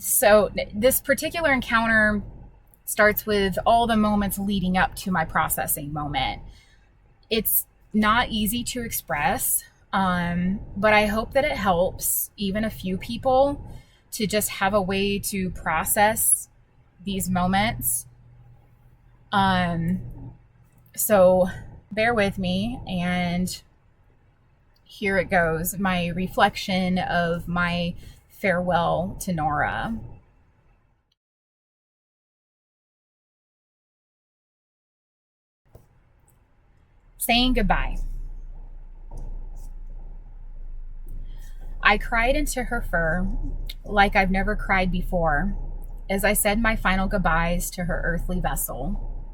So this particular encounter starts with all the moments leading up to my processing moment. It's not easy to express, but I hope that it helps even a few people to just have a way to process these moments. So bear with me, and here it goes, my reflection of my farewell to Nora. Saying goodbye. I cried into her fur like I've never cried before as I said my final goodbyes to her earthly vessel,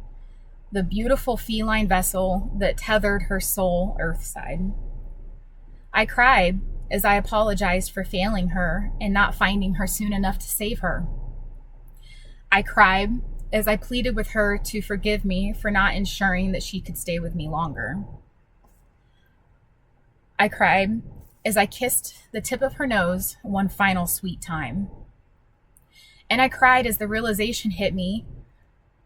the beautiful feline vessel that tethered her soul earthside. I cried as I apologized for failing her and not finding her soon enough to save her. I cried as I pleaded with her to forgive me for not ensuring that she could stay with me longer. I cried as I kissed the tip of her nose one final sweet time. And I cried as the realization hit me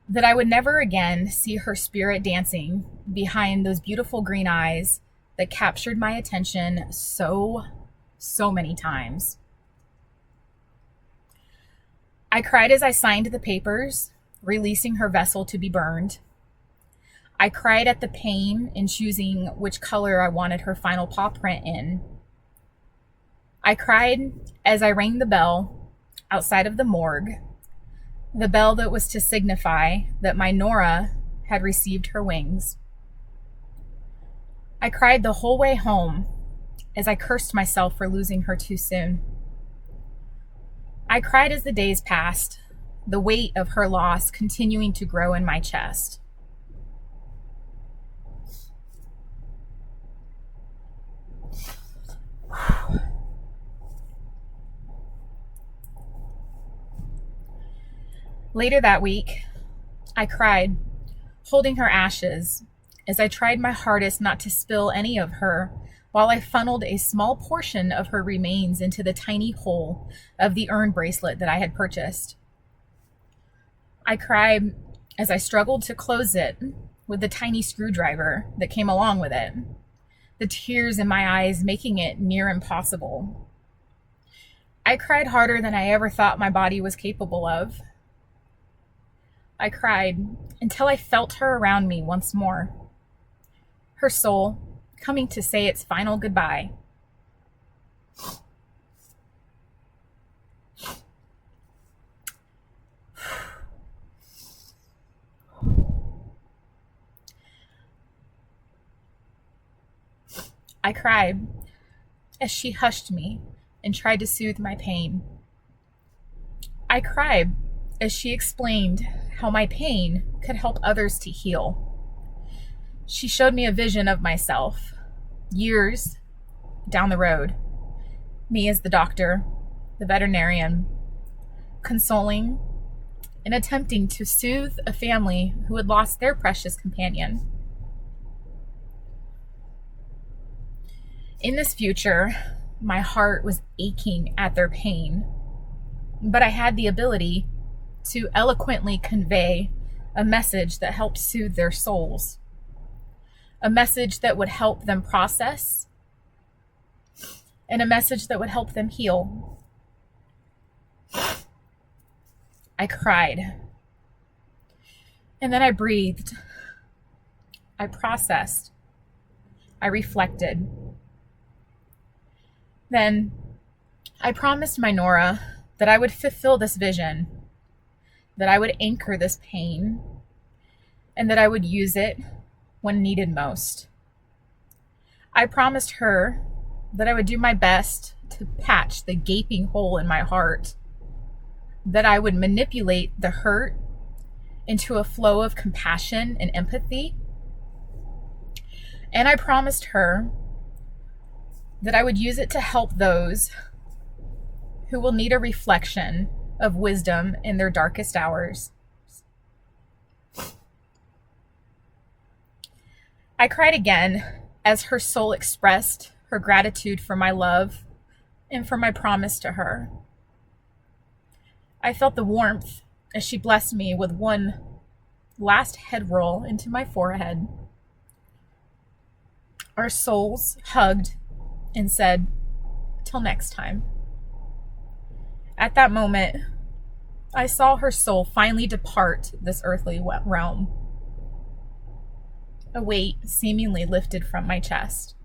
that I would never again see her spirit dancing behind those beautiful green eyes that captured my attention so many times. I cried as I signed the papers, releasing her vessel to be burned. I cried at the pain in choosing which color I wanted her final paw print in. I cried as I rang the bell outside of the morgue, the bell that was to signify that my Nora had received her wings. I cried the whole way home as I cursed myself for losing her too soon. I cried as the days passed, the weight of her loss continuing to grow in my chest. Later that week, I cried, holding her ashes, as I tried my hardest not to spill any of her while I funneled a small portion of her remains into the tiny hole of the urn bracelet that I had purchased. I cried as I struggled to close it with the tiny screwdriver that came along with it, the tears in my eyes making it near impossible. I cried harder than I ever thought my body was capable of. I cried until I felt her around me once more, her soul coming to say its final goodbye. I cried as she hushed me and tried to soothe my pain. I cried as she explained how my pain could help others to heal. She showed me a vision of myself, years down the road, me as the doctor, the veterinarian, consoling and attempting to soothe a family who had lost their precious companion. In this future, my heart was aching at their pain, but I had the ability to eloquently convey a message that helped soothe their souls, a message that would help them process, and a message that would help them heal. I cried, and then I breathed. I processed. I reflected. Then I promised my Nora that I would fulfill this vision, that I would anchor this pain, and that I would use it when needed most. I promised her that I would do my best to patch the gaping hole in my heart, that I would manipulate the hurt into a flow of compassion and empathy. And I promised her that I would use it to help those who will need a reflection of wisdom in their darkest hours. I cried again as her soul expressed her gratitude for my love and for my promise to her. I felt the warmth as she blessed me with one last head roll into my forehead. Our souls hugged and said, "Till next time." At that moment, I saw her soul finally depart this earthly realm. A weight seemingly lifted from my chest.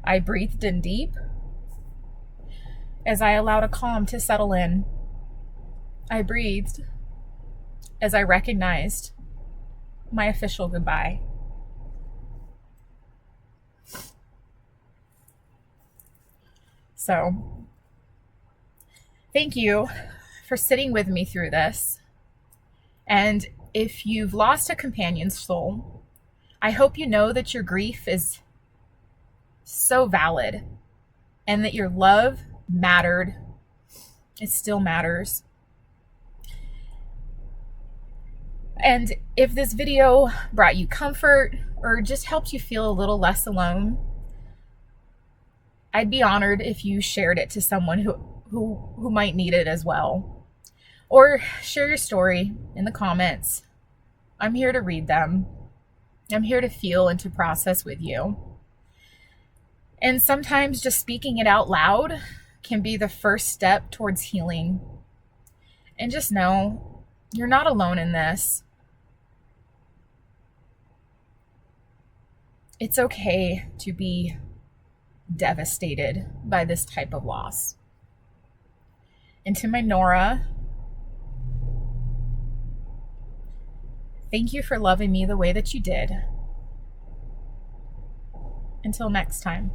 I breathed in deep as I allowed a calm to settle in. I breathed as I recognized my official goodbye. So, thank you for sitting with me through this. And if you've lost a companion's soul, I hope you know that your grief is so valid and that your love mattered. It still matters. And if this video brought you comfort or just helped you feel a little less alone, I'd be honored if you shared it to someone who might need it as well. Or share your story in the comments. I'm here to read them. I'm here to feel and to process with you. And sometimes just speaking it out loud can be the first step towards healing. And just know, you're not alone in this. It's okay to be devastated by this type of loss. And to my Nora, thank you for loving me the way that you did. Until next time.